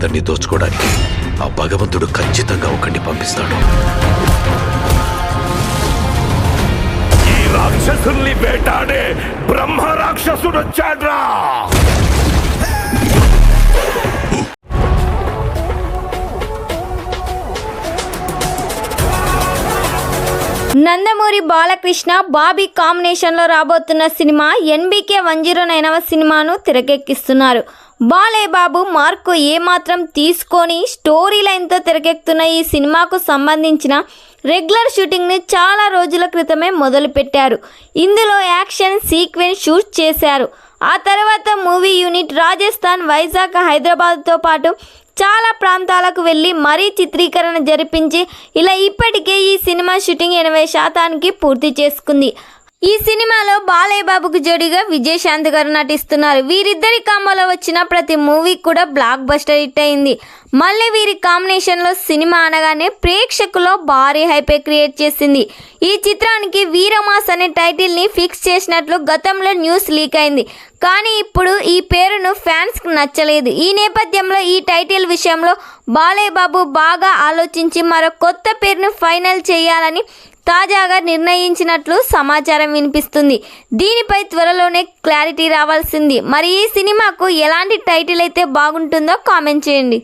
అందరినీ దోచుకోవడానికి ఆ భగవంతుడు ఖచ్చితంగా ఒకరిని పంపిస్తాడు. ఈ రాక్షసుల్ని వేటాడే బ్రహ్మ రాక్షసుడు వచ్చాడ్రా. నందమూరి బాలకృష్ణ బాబీ కాంబినేషన్లో రాబోతున్న సినిమా ఎన్బీకే 109వ సినిమాను తెరకెక్కిస్తున్నారు. బాలే బాబు మార్కు ఏమాత్రం తీసుకొని స్టోరీ లైన్తో తెరకెక్కుతున్న ఈ సినిమాకు సంబంధించిన రెగ్యులర్ షూటింగ్ని చాలా రోజుల క్రితమే మొదలుపెట్టారు. ఇందులో యాక్షన్ సీక్వెన్స్ షూట్ చేశారు. ఆ తర్వాత మూవీ యూనిట్ రాజస్థాన్, వైజాగ్, హైదరాబాద్తో పాటు చాలా ప్రాంతాలకు వెళ్ళి మరీ చిత్రీకరణ జరిపించి ఇలా ఇప్పటికే ఈ సినిమా షూటింగ్ 80% పూర్తి చేసుకుంది. ఈ సినిమాలో బాలయ్య బాబుకు జోడిగా విజయశాంతి గారు నటిస్తున్నారు. వీరిద్దరి కాంబోలో వచ్చిన ప్రతి మూవీ కూడా బ్లాక్ బస్టర్ హిట్ అయింది. మళ్ళీ వీరి కాంబినేషన్లో సినిమా అనగానే ప్రేక్షకుల్లో భారీ హైపే క్రియేట్ చేసింది. ఈ చిత్రానికి వీరమాస్ అనే టైటిల్ని ఫిక్స్ చేసినట్లు గతంలో న్యూస్ లీక్ అయింది. కానీ ఇప్పుడు ఈ పేరును ఫ్యాన్స్కి నచ్చలేదు. ఈ నేపథ్యంలో ఈ టైటిల్ విషయంలో బాలయ్య బాబు బాగా ఆలోచించి మరో కొత్త పేరును ఫైనల్ చేయాలని తాజాగా నిర్ణయించినట్లు సమాచారం వినిపిస్తుంది. దీనిపై త్వరలోనే క్లారిటీ రావాల్సింది. మరి ఈ సినిమాకు ఎలాంటి టైటిల్ అయితే బాగుంటుందో కామెంట్ చేయండి.